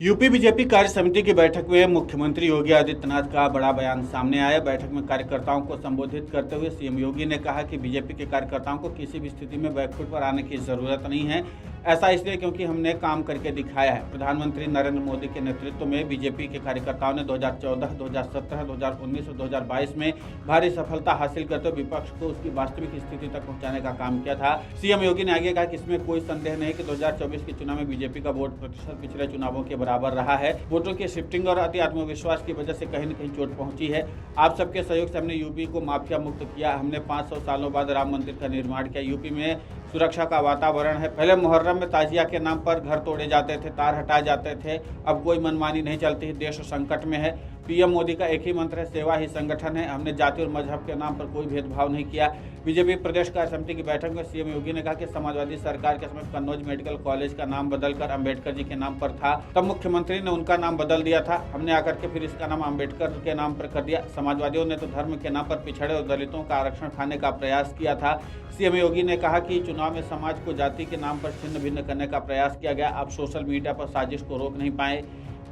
UP BJP कार्य समिति की बैठक में मुख्यमंत्री योगी आदित्यनाथ का बड़ा बयान सामने आया। बैठक में कार्यकर्ताओं को संबोधित करते हुए सीएम योगी ने कहा कि बीजेपी के कार्यकर्ताओं को किसी भी स्थिति में बैकफुट पर आने की जरूरत नहीं है। ऐसा इसलिए क्योंकि हमने काम करके दिखाया है। प्रधानमंत्री नरेंद्र मोदी के नेतृत्व में बीजेपी के कार्यकर्ताओं ने 2014, 2017, 2019 और 2022 में भारी सफलता हासिल करते हुए विपक्ष को उसकी वास्तविक स्थिति तक पहुंचाने का काम किया था। सीएम योगी ने आगे कहा कि इसमें कोई संदेह नहीं कि 2024 के चुनाव में बीजेपी का वोट प्रतिशत पिछले चुनावों के बराबर रहा है। वोटों की शिफ्टिंग और अति आत्मविश्वास की वजह से कहीं न कहीं चोट पहुंची है। आप सबके सहयोग से हमने यूपी को माफिया मुक्त किया। हमने 500 सालों बाद राम मंदिर का निर्माण किया। यूपी में सुरक्षा का वातावरण है। पहले मुहर्रम में ताजिया के नाम पर घर तोड़े जाते थे, तार हटाए जाते थे। अब कोई मनमानी नहीं चलती है। देश संकट में है। पीएम मोदी का एक ही मंत्र है, सेवा ही संगठन है। हमने जाति और मजहब के नाम पर कोई भेदभाव नहीं किया। बीजेपी प्रदेश कार्य समिति की बैठक में सीएम योगी ने कहा कि समाजवादी सरकार के समय कन्नौज मेडिकल कॉलेज का नाम बदलकर अंबेडकर जी के नाम पर था। तब मुख्यमंत्री ने उनका नाम बदल दिया था। हमने आकर के फिर इसका नाम अंबेडकर के नाम पर कर दिया। समाजवादियों ने तो धर्म के नाम पर पिछड़े और दलितों का आरक्षण खाने का प्रयास किया था। सीएम योगी ने कहा कि चुनाव में समाज को जाति के नाम पर छिन्न भिन्न करने का प्रयास किया गया। आप सोशल मीडिया पर साजिश को रोक नहीं पाए,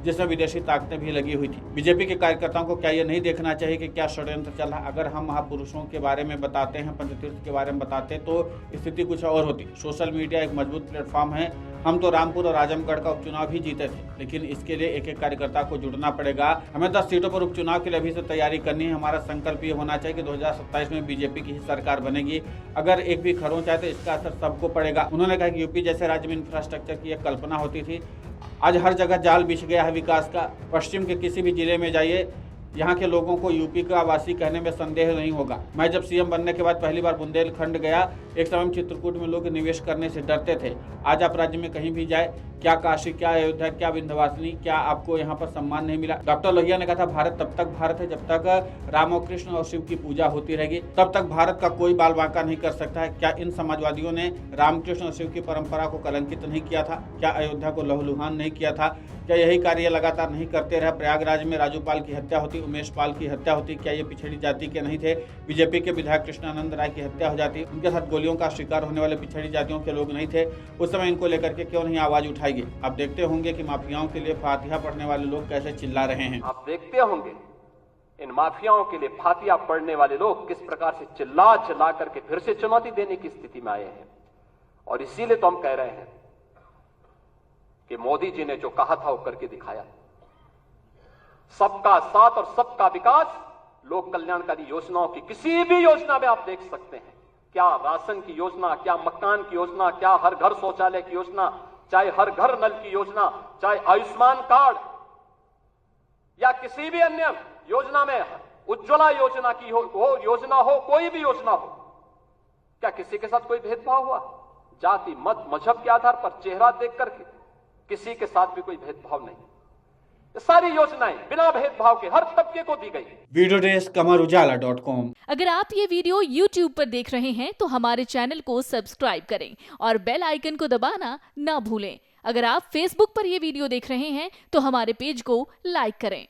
जिसमें विदेशी ताकतें भी लगी हुई थी। बीजेपी के कार्यकर्ताओं को क्या ये नहीं देखना चाहिए कि क्या षड्यंत्र चल रहा? अगर हम महापुरुषों के बारे में बताते हैं, पंचतीर्थ के बारे में बताते तो स्थिति कुछ और होती। सोशल मीडिया एक मजबूत प्लेटफॉर्म है। हम तो रामपुर और आजमगढ़ का उपचुनाव भी जीते थे, लेकिन इसके लिए एक एक कार्यकर्ता को जुड़ना पड़ेगा। हमें 10 सीटों पर उपचुनाव के लिए अभी से तैयारी करनी है। हमारा संकल्प ये होना चाहिए कि 2027 में बीजेपी की ही सरकार बनेगी। अगर एक भी खरोंच आए तो इसका असर सबको पड़ेगा। उन्होंने कहा कि यूपी जैसे राज्य में इंफ्रास्ट्रक्चर की एक कल्पना होती थी, आज हर जगह जाल बिछ गया है विकास का। पश्चिम के किसी भी जिले में जाइए, यहाँ के लोगों को यूपी का वासी कहने में संदेह नहीं होगा। मैं जब सीएम बनने के बाद पहली बार बुंदेलखंड गया, एक समय में चित्रकूट में लोग निवेश करने से डरते थे। आज आप राज्य में कहीं भी जाए, क्या काशी, क्या अयोध्या, क्या विंध्यवासिनी, क्या आपको यहाँ पर सम्मान नहीं मिला? डॉक्टर लोहिया ने कहा था, भारत तब तक भारत है जब तक राम और कृष्ण और शिव की पूजा होती रहेगी। तब तक भारत का कोई बाल बांका नहीं कर सकता है। क्या इन समाजवादियों ने रामकृष्ण और शिव की परंपरा को कलंकित नहीं किया था? क्या अयोध्या को लहूलुहान नहीं किया था? क्या यही कार्य लगातार नहीं करते रहे? प्रयागराज में राजूपाल की हत्या होती, उमेश पाल की हत्या होती, क्या ये पिछड़ी जाति के नहीं थे? बीजेपी के विधायक कृष्णानंद राय की हत्या हो जाती, उनके साथ गोलियों का शिकार होने वाले पिछड़ी जातियों के लोग नहीं थे? उस समय इनको लेकर के क्यों नहीं आवाज उठाएगी? आप देखते होंगे कि माफियाओं के लिए फातिहा पढ़ने वाले लोग कैसे चिल्ला रहे हैं। आप देखते होंगे इन माफियाओं के लिए फातिहा पढ़ने वाले लोग किस प्रकार से चिल्ला चिल्ला करके फिर से चुनौती देने की स्थिति में आए हैं। और इसीलिए तो हम कह रहे हैं कि मोदी जी ने जो कहा था वो करके दिखाया। सबका साथ और सबका विकास, लोक कल्याणकारी योजनाओं की किसी भी योजना में आप देख सकते हैं, क्या राशन की योजना, क्या मकान की योजना, क्या हर घर शौचालय की योजना, चाहे हर घर नल की योजना, चाहे आयुष्मान कार्ड या किसी भी अन्य योजना में, उज्ज्वला योजना की हो योजना हो, कोई भी योजना हो, क्या किसी के साथ कोई भेदभाव हुआ? जाति, मत, मजहब के आधार पर, चेहरा देख करके किसी के साथ भी कोई भेदभाव नहीं। ये सारी योजनाएं बिना भेदभाव के हर तबके को दी गई। वीडियो डेस्क कमरुजाला.com। अगर आप ये वीडियो YouTube पर देख रहे हैं तो हमारे चैनल को सब्सक्राइब करें और बेल आइकन को दबाना ना भूलें। अगर आप Facebook पर ये वीडियो देख रहे हैं तो हमारे पेज को लाइक करें।